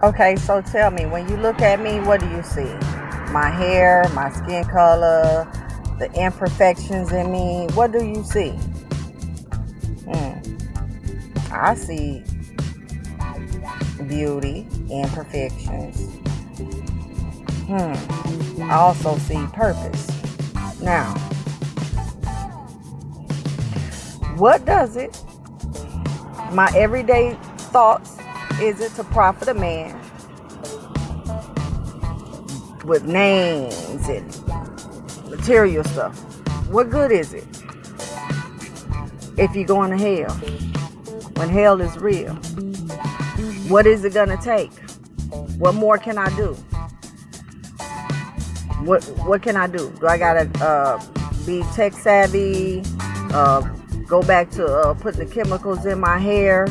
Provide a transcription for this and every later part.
Okay, so tell me, when you look at me, what do you see? My hair, my skin color, the imperfections in me. What do you see? Hmm. I see beauty, imperfections. I also see purpose. Now, what does it, my everyday thoughts, is it to profit a man with names and material stuff? What good is it if you're going to hell when hell is real? What is it going to take? What more can I do? What can I do? Do I gotta be tech savvy? Uh, go back to putting the chemicals in my hair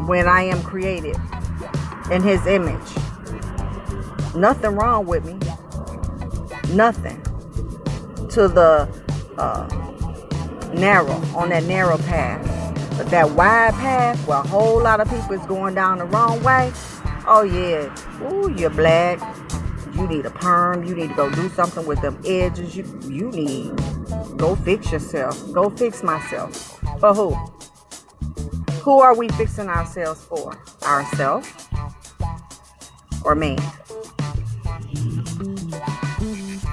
when I am created in His image? Nothing wrong with me. Nothing. To the narrow, on that narrow path. But that wide path where a whole lot of people is going down the wrong way. Oh yeah. Ooh, you're black. You need a perm. You need to go do something with them edges. You need. Go fix yourself. Go fix myself. For who? Who are we fixing ourselves for? Ourselves or me?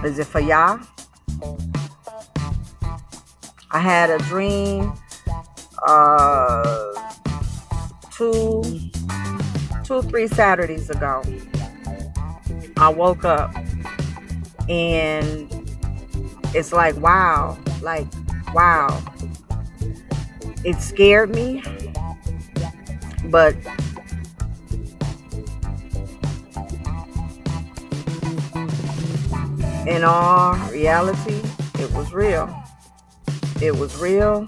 Is it for y'all? I had a dream two, 3 Saturdays ago. I woke up and it's like wow. It scared me, but in all reality, it was real. It was real,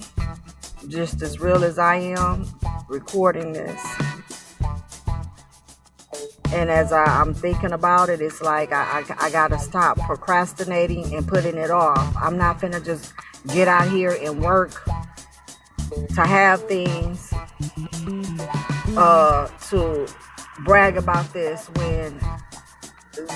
just as real as I am recording this. And as I'm thinking about it, it's like I got to stop procrastinating and putting it off. I'm not finna just get out here and work to have things, to brag about this when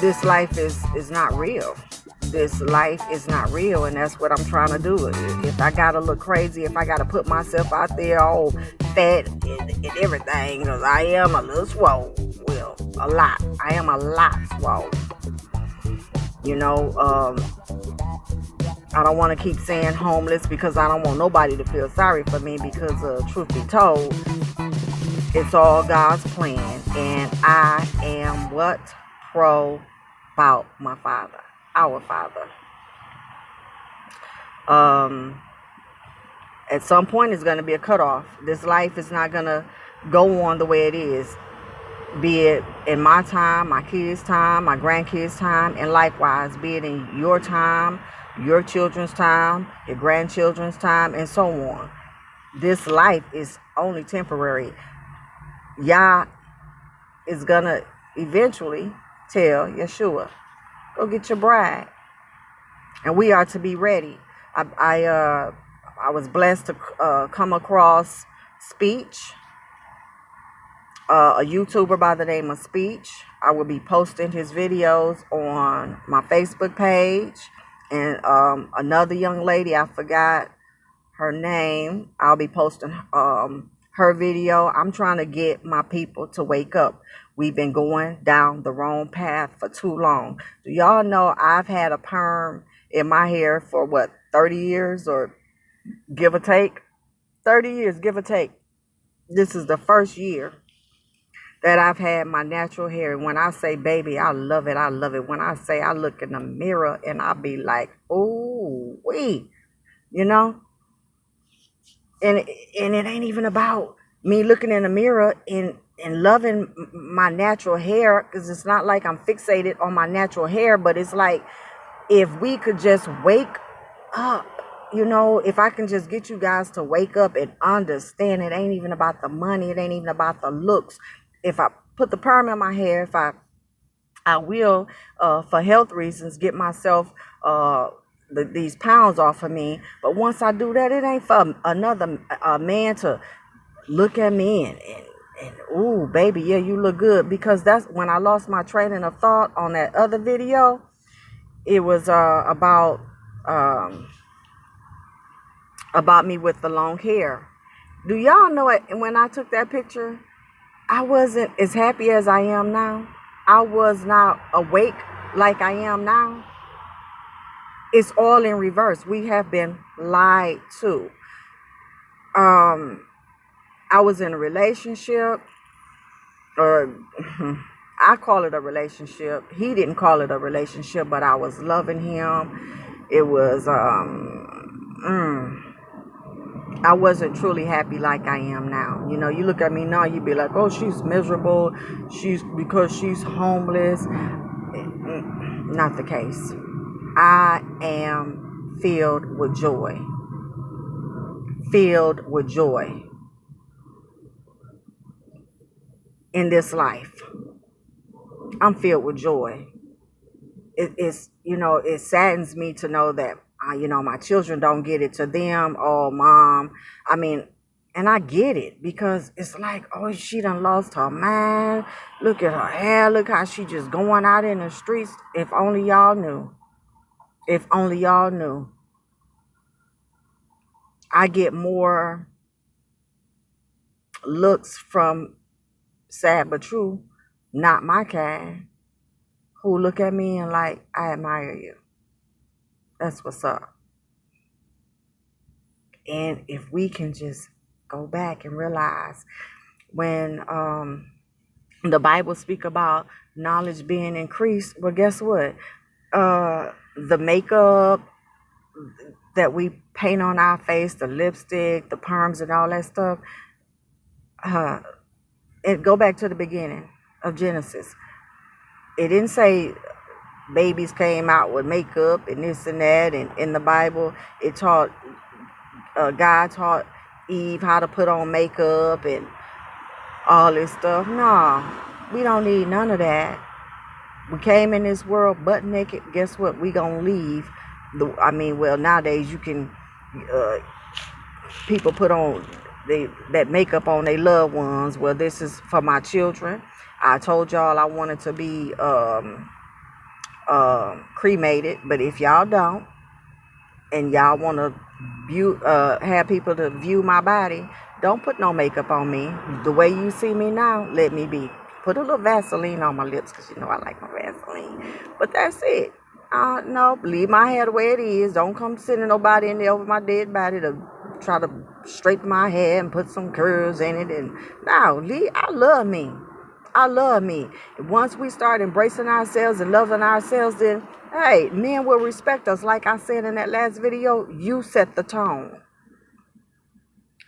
this life is not real. This life is not real, and that's what I'm trying to do. If I gotta look crazy, if I gotta put myself out there all fat and everything, because I am a little swole. Well, a lot. I am a lot swole. You know, I don't want to keep saying homeless because I don't want nobody to feel sorry for me because, truth be told, it's all God's plan, and I am what? About my Father. Our Father. At some point, it's going to be a cutoff. This life is not going to go on the way it is, be it in my time, my kids' time, my grandkids' time, and likewise, be it in your time, your children's time, your grandchildren's time, and so on. This life is only temporary. Yah is going to eventually tell Yeshua, go get your bride. And we are to be ready. I was blessed to come across Speech, a YouTuber by the name of Speech. I will be posting his videos on my Facebook page. And another young lady, I forgot her name, I'll be posting her video. I'm trying to get my people to wake up. We've been going down the wrong path for too long. Do y'all know I've had a perm in my hair for 30 years or give or take? 30 years, give or take. This is the first year that I've had my natural hair. And when I say, baby, I love it. I love it. When I say I look in the mirror and I be like, ooh, wee, you know? And it ain't even about me looking in the mirror and loving my natural hair, because it's not like I'm fixated on my natural hair, but it's like if we could just wake up, if I can just get you guys to wake up and understand it ain't even about the money, it ain't even about the looks. If I put the perm in my hair, if I will, for health reasons, get myself these pounds off of me. But once I do that, it ain't for another man to look at me and ooh, baby, yeah, you look good. Because that's when I lost my training of thought on that other video. It was um about me with the long hair. Do y'all know it? When I took that picture, I wasn't as happy as I am now. I was not awake like I am now. It's all in reverse. We have been lied to. I was in a relationship, or I call it a relationship. He didn't call it a relationship, but I was loving him. It was I wasn't truly happy like I am now. You know, you look at me now, you be like, oh, she's miserable. Because she's homeless. Not the case. I am filled with joy. Filled with joy in this life. I'm filled with joy. It's, it saddens me to know that, my children don't get it to them. Oh, mom. I mean, and I get it, because it's like, oh, she done lost her mind. Look at her hair. Look how she just going out in the streets. If only y'all knew. If only y'all knew. I get more looks from Sad But True, not my kind, who look at me and like, I admire you. That's what's up. And if we can just go back and realize when the Bible speak about knowledge being increased, well, guess what? The makeup that we paint on our face, the lipstick, the perms, and all that stuff, and go back to the beginning of Genesis. It didn't say babies came out with makeup and this and that. And in the Bible, it taught, God taught Eve how to put on makeup and all this stuff. No, we don't need none of that. We came in this world butt naked. Guess what? We gonna leave. Nowadays you can, people put on that makeup on their loved ones. Well, this is for my children. I told y'all I wanted to be cremated, but if y'all don't, and y'all want to view, have people to view my body, don't put no makeup on me. The way you see me now, let me be. Put a little Vaseline on my lips, because I like my Vaseline. But that's it. No, leave my hair the way it is. Don't come sending nobody in there over my dead body to try to straighten my hair and put some curls in it. And no, I love me. I love me. Once we start embracing ourselves and loving ourselves, then, hey, men will respect us. Like I said in that last video, you set the tone.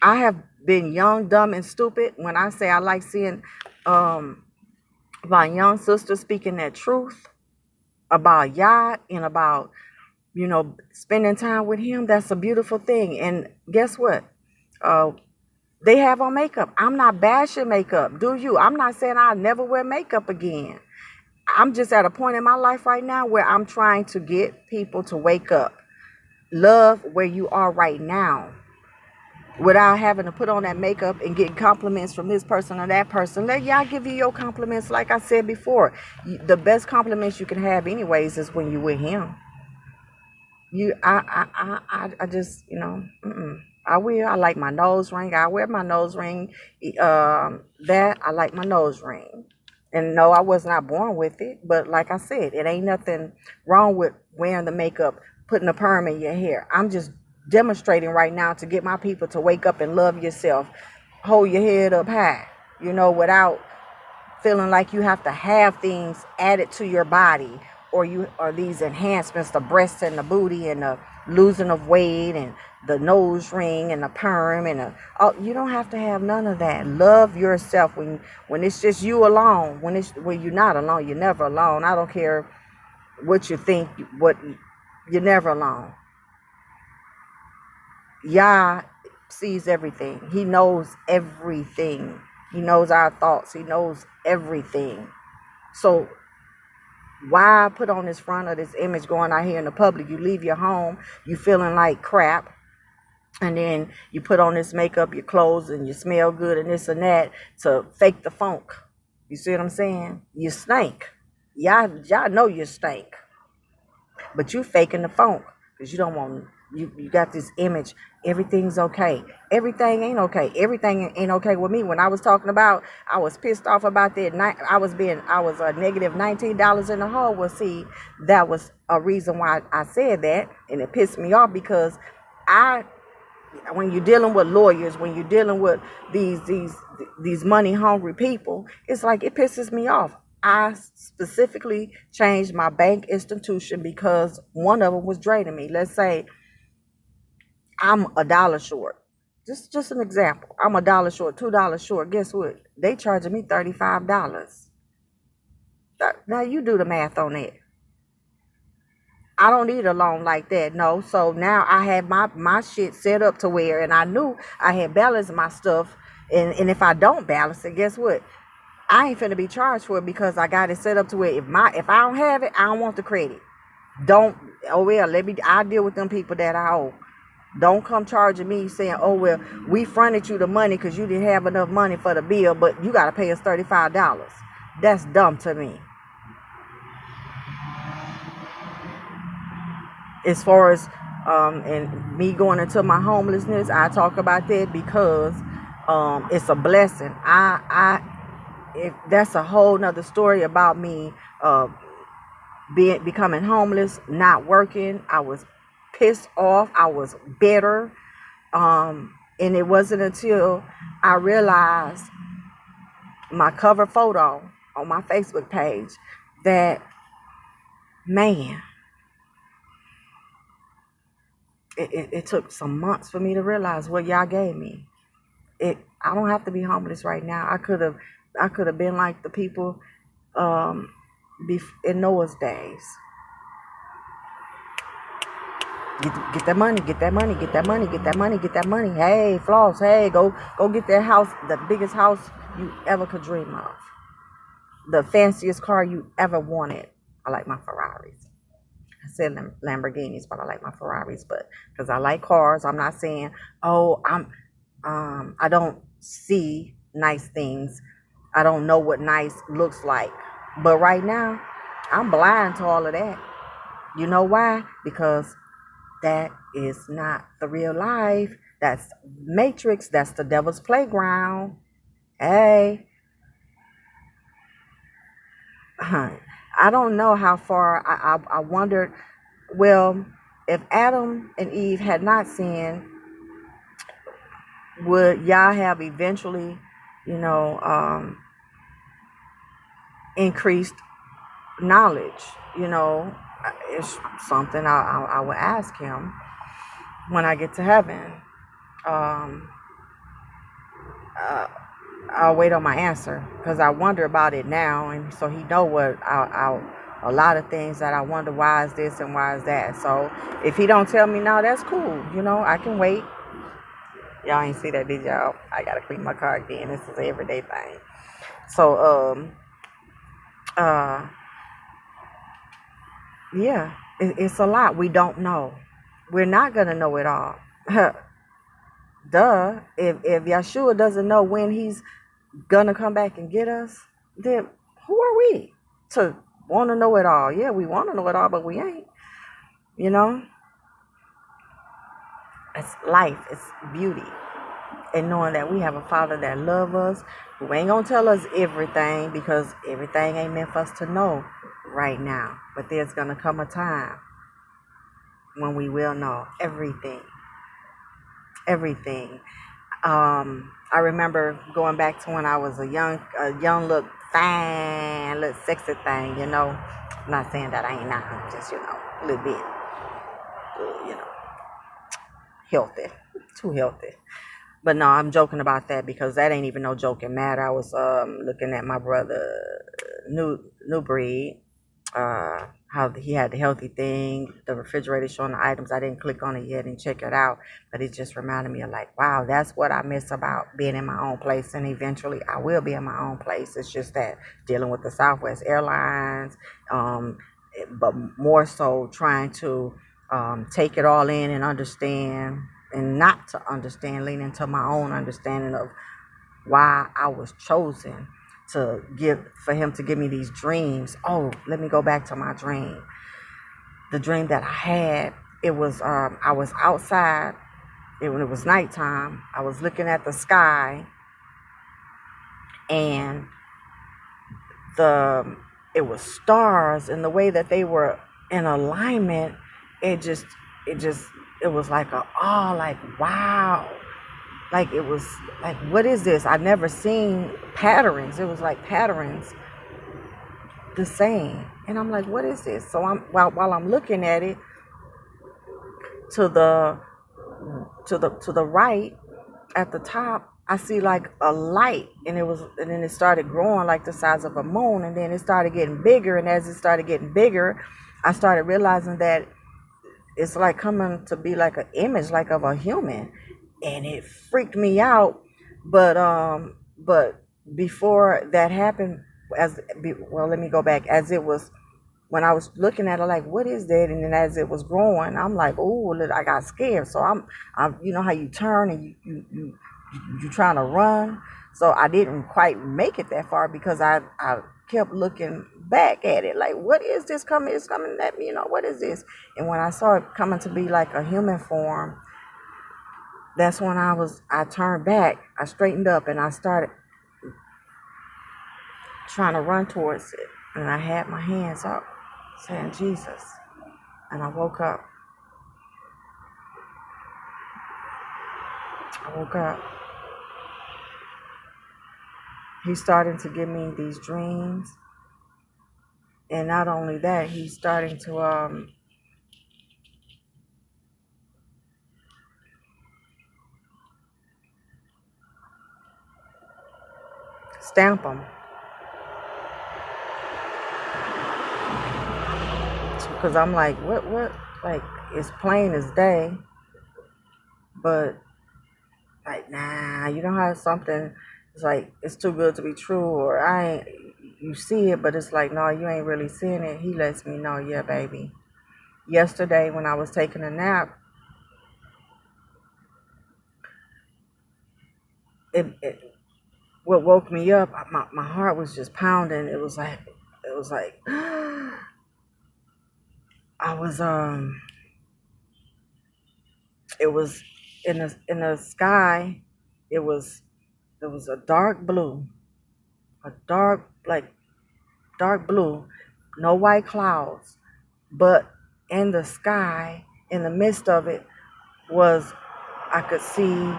I have been young, dumb, and stupid. When I say I like seeing my young sister speaking that truth about Yah and about, spending time with him, that's a beautiful thing. And guess what? They have on makeup. I'm not bashing makeup. Do you? I'm not saying I'll never wear makeup again. I'm just at a point in my life right now where I'm trying to get people to wake up. Love where you are right now, without having to put on that makeup and get compliments from this person or that person. Let y'all give you your compliments. Like I said before, the best compliments you can have anyways is when you with him. I just, I will. I like my nose ring. I wear my nose ring. I like my nose ring. And no, I was not born with it. But like I said, it ain't nothing wrong with wearing the makeup, putting a perm in your hair. I'm just demonstrating right now to get my people to wake up and love yourself. Hold your head up high, without feeling like you have to have things added to your body, or these enhancements, the breasts and the booty and the losing of weight and the nose ring and the perm and you don't have to have none of that. Love yourself when it's just you alone. When you're not alone, you're never alone. I don't care what you think, you're never alone. Yah sees everything. He knows everything. He knows our thoughts. He knows everything. So why put on this front of this image going out here in the public? You leave your home, you feeling like crap. And then you put on this makeup, your clothes, and you smell good and this and that to fake the funk. You see what I'm saying? You stink. Y'all know you stink. But you faking the funk because you don't want, you got this image. Everything's okay. Everything ain't okay. Everything ain't okay with me. When I was talking about, I was pissed off about that. I was negative $19 in the hole. Well, see, that was a reason why I said that, and it pissed me off because I when you're dealing with lawyers, when you're dealing with these money hungry people, it's like it pisses me off. I specifically changed my bank institution because one of them was draining me. Let's say I'm a dollar short. Just an example. I'm a dollar short, $2 short. Guess what? They charging me $35. Now you do the math on that. I don't need a loan like that, no. So now I had my shit set up to where, and I knew I had balanced my stuff. And if I don't balance it, guess what? I ain't finna be charged for it because I got it set up to where if I don't have it, I don't want the credit. Don't, oh well, I deal with them people that I owe. Don't come charging me saying, oh well, we fronted you the money because you didn't have enough money for the bill, but you gotta pay us $35. That's dumb to me. As far as and me going into my homelessness, I talk about that because it's a blessing. If that's a whole nother story about me becoming homeless, not working. I was pissed off. I was bitter. And it wasn't until I realized my cover photo on my Facebook page that, man, it took some months for me to realize what y'all gave me. I don't have to be homeless right now. I could have been like the people in Noah's days. Get that money, get that money, get that money, get that money, get that money. Hey, Floss, hey, go get that house, the biggest house you ever could dream of. The fanciest car you ever wanted. I like my Ferraris. I said Lamborghinis, but I like my Ferraris. But because I like cars, I'm not saying, oh, I don't see nice things. I don't know what nice looks like. But right now, I'm blind to all of that. You know why? Because that is not the real life. That's Matrix. That's the devil's playground. Hey. I don't know how far. I wondered, well, if Adam and Eve had not sinned, would Yah have eventually, increased knowledge? It's something I will ask him when I get to heaven. I'll wait on my answer because I wonder about it now, and so he know what a lot of things that I wonder, why is this and why is that. So if he don't tell me now, that's cool. I can wait. Y'all ain't see that, did y'all? I gotta clean my car again. This is an everyday thing. So yeah, it's a lot we don't know. We're not gonna know it all. Duh. If Yeshua doesn't know when he's gonna come back and get us, then who are we to want to know it all? Yeah, we want to know it all, but we ain't. It's life. It's beauty. And knowing that we have a Father that loves us, who ain't gonna tell us everything because everything ain't meant for us to know right now. But there's gonna come a time when we will know everything. Everything. I remember going back to when I was a young look fine, little sexy thing, I'm not saying that I ain't now, just, a little bit, healthy, too healthy. But no, I'm joking about that because that ain't even no joking matter. I was looking at my brother, New Breed, how he had the healthy thing, the refrigerator showing the items. I didn't click on it yet and check it out, but it just reminded me of like, wow, that's what I miss about being in my own place. And eventually I will be in my own place. It's just that dealing with the Southwest Airlines, but more so trying to take it all in and understand and not to understand, lean into my own understanding of why I was chosen for him to give me these dreams. Oh, let me go back to my dream. The dream that I had, it was I was outside. When it was nighttime, I was looking at the sky, and it was stars, and the way that they were in alignment, it was like like, wow. Like, it was like, what is this? I've never seen patterns. It was like patterns the same. And I'm like, what is this? So while I'm looking at it, to the right at the top, I see like a light, and then it started growing like the size of a moon, and then it started getting bigger, and as it started getting bigger, I started realizing that it's like coming to be like an image like of a human, and it freaked me out. But before that happened, let me go back. As it was, when I was looking at it, like, what is that? And then as it was growing, I'm like, oh, I got scared. So I'm you know how you turn and you trying to run. So I didn't quite make it that far because I kept looking back at it, like, what is this coming? It's coming at me, what is this? And when I saw it coming to be like a human form, that's when I turned back, I straightened up, and I started trying to run towards it. And I had my hands up saying, Jesus. And I woke up. He's starting to give me these dreams. And not only that, he's starting to stamp them. Because I'm like, what? Like, it's plain as day. But, like, nah, you know how something, it's like, it's too good to be true, or you see it, but it's like, no, you ain't really seeing it. He lets me know, yeah, baby. Yesterday, when I was taking a nap, what woke me up, my heart was just pounding. It was like, it was in the sky. It was a dark blue, dark blue, no white clouds, but in the sky, in the midst of it, I could see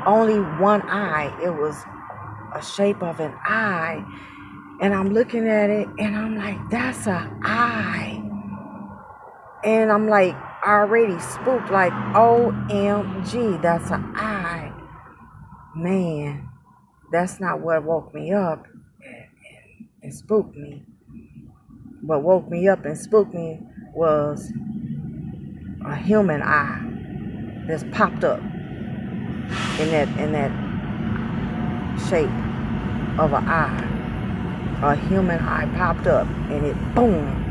only one eye. It was a shape of an eye, and I'm looking at it, and I'm like, that's an eye. And I'm like, already spooked, like, OMG, that's an eye. Man, that's not what woke me up and spooked me. What woke me up and spooked me was a human eye that's popped up in that shape of an eye. A human eye popped up, and it boom.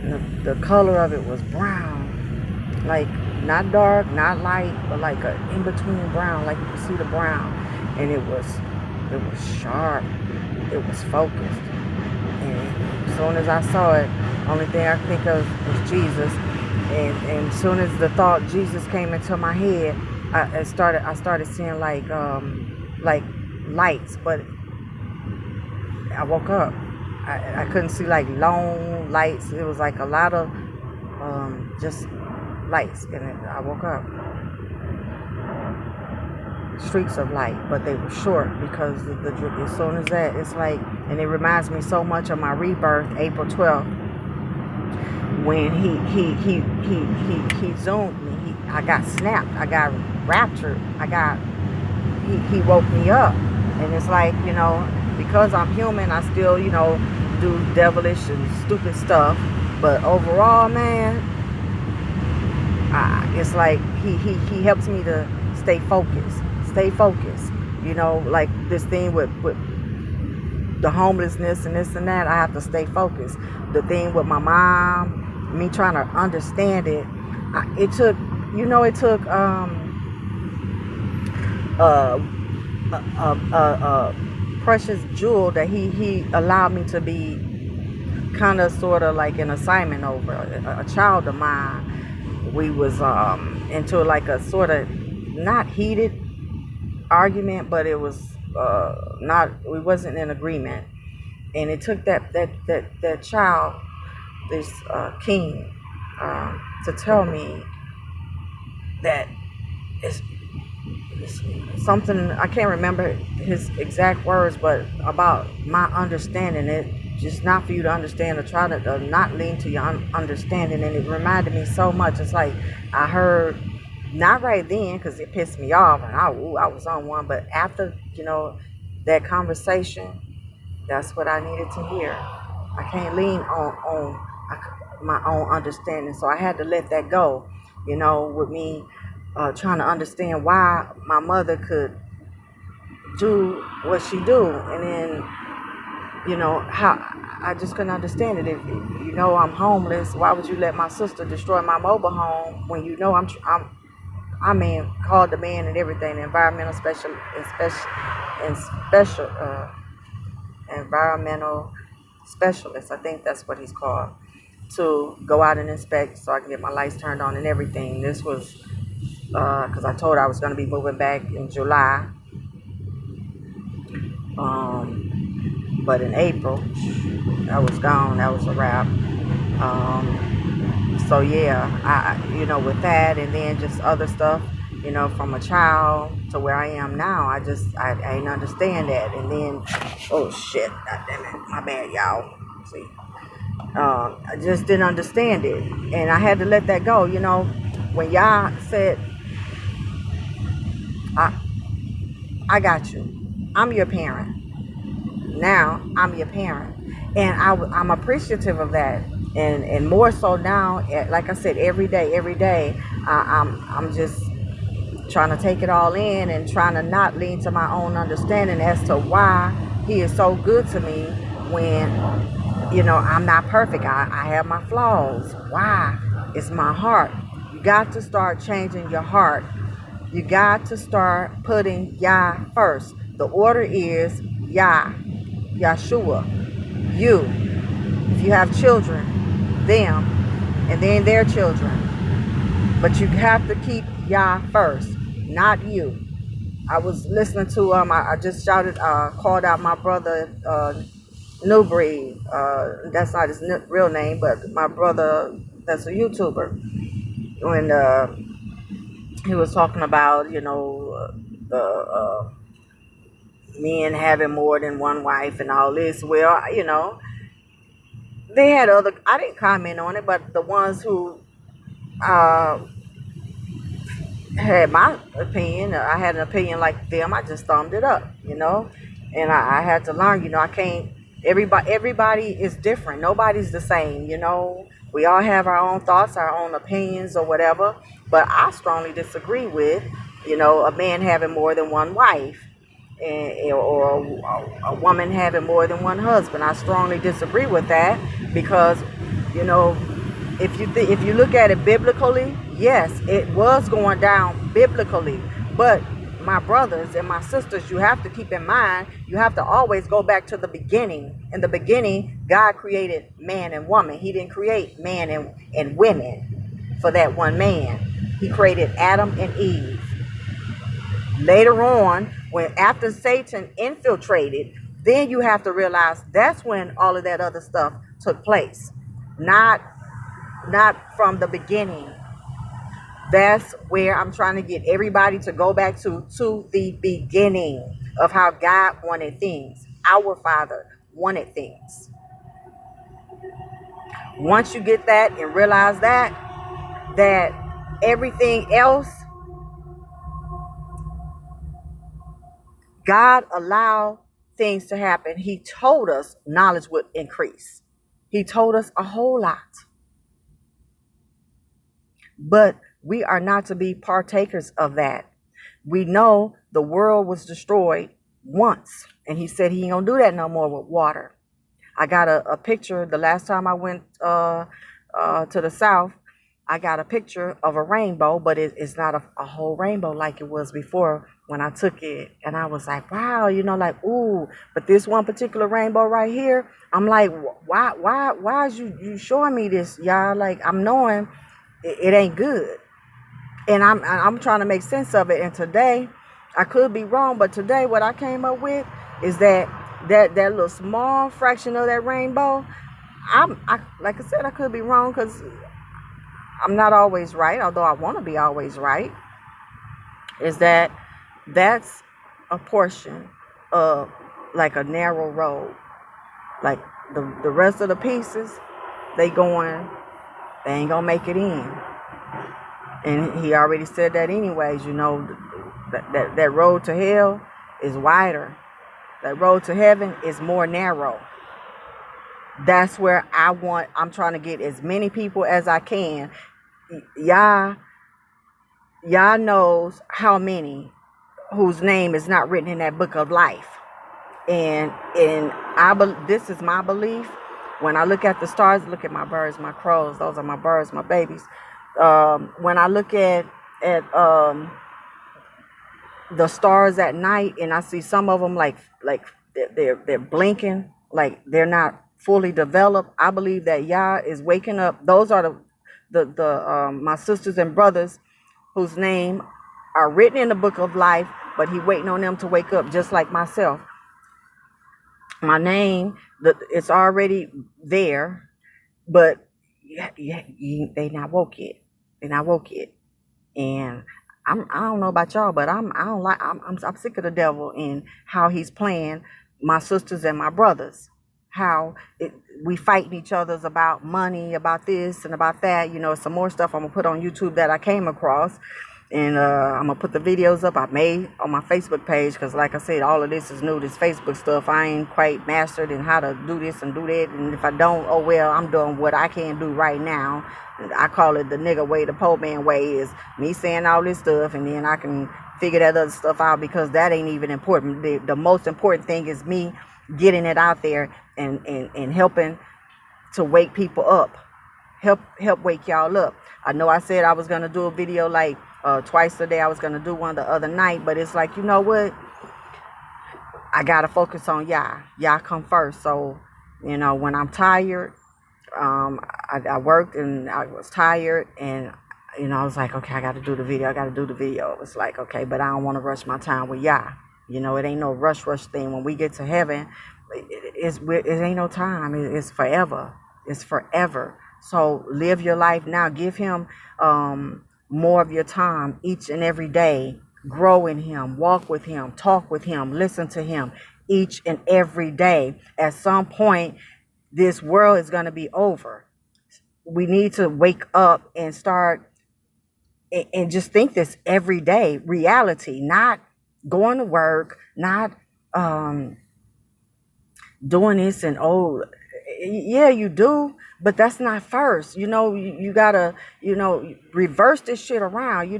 And the color of it was brown, like not dark, not light, but like a in between brown, like you could see the brown. And it was sharp. It was focused. And as soon as I saw it, only thing I could think of was Jesus. And as soon as the thought Jesus came into my head, I started seeing like lights, but I woke up. I couldn't see like long lights. It was like a lot of just lights, and I woke up. Streaks of light, but they were short because as soon as that, it's like, and it reminds me so much of my rebirth, April 12th, when he zoomed me. I got snapped. I got raptured. He woke me up, and it's like, because I'm human, I still, do devilish and stupid stuff. But overall, man, it's like he helps me to stay focused. Like this thing with the homelessness and this and that, I have to stay focused. The thing with my mom, me trying to understand it, It took, it took uh, a precious jewel that he allowed me to be kind of sort of like an assignment over a child of mine. We was into like a sort of not heated argument, but it was not, we wasn't in agreement, and it took that child, this king, to tell me that it's, it's something, I can't remember his exact words, but about my understanding it, just not for you to understand, or try to not lean to your understanding. And it reminded me so much. It's like I heard, not right then because it pissed me off and I was on one, but after, that conversation, that's what I needed to hear. I can't lean on my own understanding, so I had to let that go. With me trying to understand why my mother could do what she do, and then how I just couldn't understand it. If I'm homeless, why would you let my sister destroy my mobile home when called the man and everything, the environmental environmental specialist, I think that's what he's called, to go out and inspect so I can get my lights turned on and everything. This was because I told her I was going to be moving back in July, but in April I was gone. That was a wrap. So yeah, with that, and then just other stuff, from a child to where I am now, I ain't understand that. And then, oh shit, God damn it, my bad, y'all. See, I just didn't understand it, and I had to let that go. When y'all said, I got you, I'm your parent. Now I'm your parent, and I'm appreciative of that, and more so now. Like I said, every day, I'm just trying to take it all in and trying to not lean to my own understanding as to why he is so good to me when I'm not perfect. I have my flaws. Why? It's my heart. You got to start changing your heart. You got to start putting Yah first. The order is Yah, Yahshua, you. If you have children, them, and then their children. But you have to keep Yah first, not you. I was listening to I just called out my brother Newbreed. That's not his real name, but my brother that's a YouTuber. When he was talking about the men having more than one wife and all this. Well, they had other. I didn't comment on it, but the ones who uh, had my opinion, I had an opinion like them. I just thumbed it up, and I had to learn. I can't. Everybody is different. Nobody's the same. We all have our own thoughts, our own opinions, or whatever. But I strongly disagree with, a man having more than one wife, or a woman having more than one husband. I strongly disagree with that because, if you look at it biblically, yes, it was going down biblically. But my brothers and my sisters, you have to keep in mind, you have to always go back to the beginning. In the beginning, God created man and woman. He didn't create man and women for that one man. He created Adam and Eve. Later on, after Satan infiltrated, then you have to realize that's when all of that other stuff took place. Not from the beginning. That's where I'm trying to get everybody to go back to the beginning of how God wanted things. Our Father wanted things. Once you get that and realize that everything else, God allowed things to happen. He told us knowledge would increase. He told us a whole lot. But we are not to be partakers of that. We know the world was destroyed once, and he said he ain't gonna do that no more with water. I got a picture the last time I went to the south. I got a picture of a rainbow, but it's not a whole rainbow like it was before when I took it. And I was like, wow, like, ooh, but this one particular rainbow right here, I'm like, why is you showing me this, y'all? Like, I'm knowing it ain't good. And I'm trying to make sense of it. And today, I could be wrong, but today what I came up with is that little small fraction of that rainbow, like I said, I could be wrong because I'm not always right, although I want to be always right, is that's a portion of like a narrow road. Like the rest of the pieces, they ain't gonna make it in. And he already said that anyways, that road to hell is wider. That road to heaven is more narrow. That's where I'm trying to get as many people as I can. Y'all knows how many whose name is not written in that book of life. And this is my belief. When I look at the stars, look at my birds, my crows, those are my birds, my babies. When I look at the stars at night, and I see some of them like they're blinking, like they're not fully developed, I believe that Yah is waking up. Those are the my sisters and brothers whose name are written in the book of life, but he waiting on them to wake up, just like myself. My name, it's already there, but they not woke yet. They not woke yet. And I don't know about y'all, but I'm sick of the devil and how he's playing my sisters and my brothers. How we fighting each other's about money, about this and about that. Some more stuff I'm gonna put on YouTube that I came across. And I'm going to put the videos up I made on my Facebook page because, like I said, all of this is new, this Facebook stuff. I ain't quite mastered in how to do this and do that. And if I don't, oh, well, I'm doing what I can do right now. I call it the nigga way, the po man way, is me saying all this stuff, and then I can figure that other stuff out because that ain't even important. The most important thing is me getting it out there and helping to wake people up. Help wake y'all up. I know I said I was going to do a video like twice a day. I was going to do one the other night, but it's like, you know what? I got to focus on Yah. Yah come first. So, when I'm tired, I worked and I was tired, and, I was like, okay, I got to do the video. It was like, okay, but I don't want to rush my time with Yah. It ain't no rush thing. When we get to heaven, it ain't no time. It's forever. It's forever. So live your life now. Give him more of your time each and every day. Grow in him. Walk with him. Talk with him. Listen to him each and every day. At some point, this world is going to be over. We need to wake up and start and just think this every day. Reality, not going to work, not doing this and yeah, you do, but that's not first. You gotta, reverse this shit around.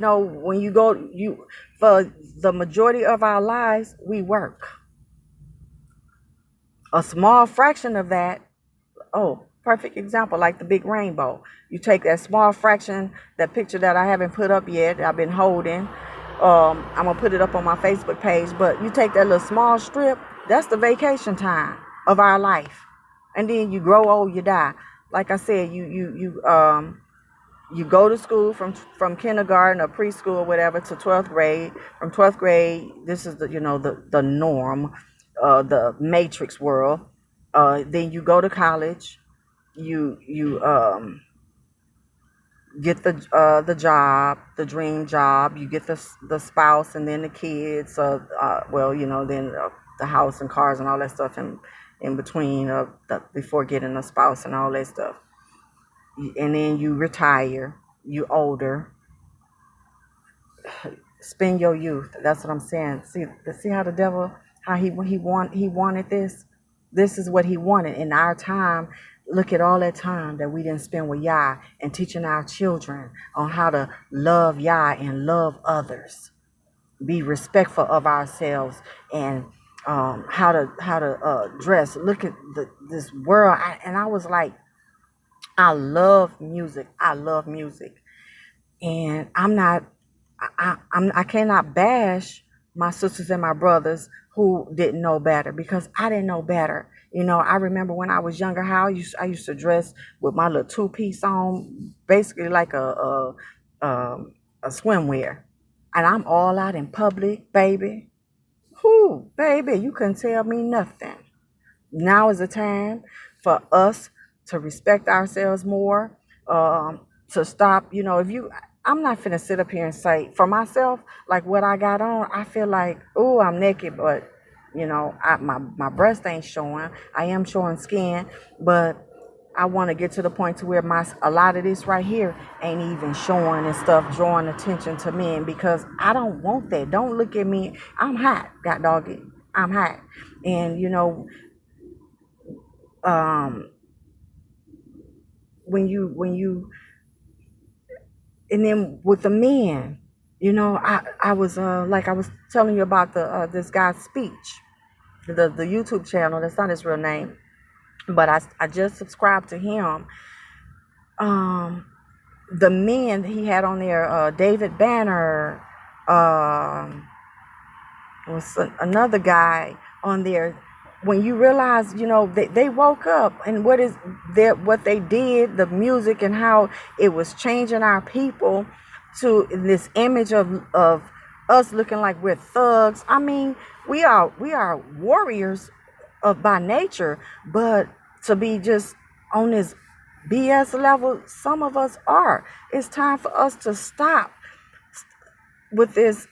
When you for the majority of our lives, we work. A small fraction of that, perfect example, like the big rainbow. You take that small fraction, that picture that I haven't put up yet, I've been holding. I'm gonna put it up on my Facebook page, but you take that little small strip, that's the vacation time of our life. And then you grow old, you die. Like I said, you go to school from kindergarten or preschool or whatever to 12th grade. From 12th grade, this is the norm, the matrix world. Then you go to college. You get the job, the dream job. You get the spouse, and then the kids. Then the house and cars and all that stuff in between before getting a spouse and all that stuff. And then you retire. You older. Spend your youth. That's what I'm saying. See how the devil, how he wanted this. This is what he wanted in our time. Look at all that time that we didn't spend with Yah and teaching our children on how to love Yah and love others. Be respectful of ourselves and how to dress. Look at this world. I was like, I love music. And I cannot bash my sisters and my brothers who didn't know better, because I didn't know better. You know, I remember when I was younger how I used to dress with my little two-piece on, basically like a swimwear. And I'm all out in public, baby. Whoo, baby, you couldn't tell me nothing. Now is the time for us to respect ourselves more, to stop. You know, if you, I'm not finna sit up here and say for myself, like what I got on, I feel like, oh, I'm naked, but you know, my breast ain't showing. I am showing skin, but I want to get to the point to where a lot of this right here ain't even showing and stuff, drawing attention to men, because I don't want that. Don't look at me. I'm hot, god dog it. I'm hot. And you know, um when you and then with the men, you know, I was like I was telling you about the this guy's speech, the YouTube channel. That's not his real name, but I just subscribed to him. um the men he had on there, David Banner, um was another guy on there. When you realize, you know, they woke up, and what they did, the music and how it was changing our people to this image of us looking like we're thugs. I mean, we are warriors of by nature, but to be just on this BS level, some of us are. It's time for us to stop with this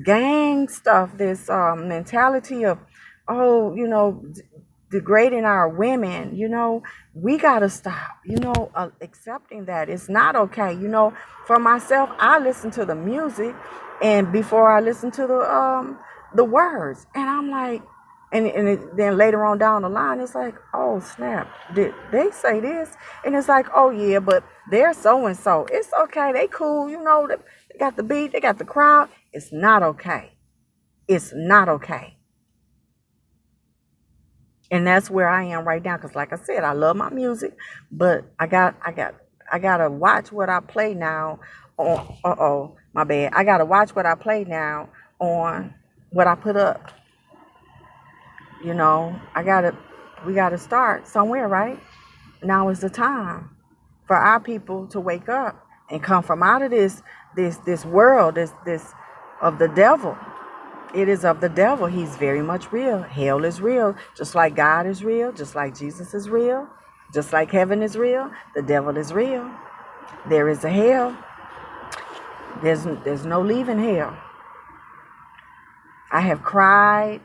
gang stuff, this mentality of, oh, you know, degrading our women. You know, we gotta stop. You know, accepting that it's not okay. You know, for myself, I listen to the music, and before I listen to the words, and I'm like, then later on down the line, it's like, oh snap, did they say this? And it's like, oh yeah, but they're so and so. It's okay, they cool. You know, they got the beat, they got the crowd. It's not okay. It's not okay. And that's where I am right now. Cause like I said, I love my music, but I gotta watch what I play now. On my bad. I gotta watch what I play now on what I put up. You know, we gotta start somewhere, right? Now is the time for our people to wake up and come from out of this world, this of the devil. It is of the devil. He's very much real. Hell is real. Just like God is real. Just like Jesus is real. Just like heaven is real. The devil is real. There is a hell. There's no leaving hell. I have cried.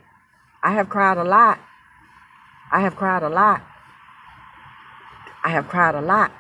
I have cried a lot. I have cried a lot. I have cried a lot.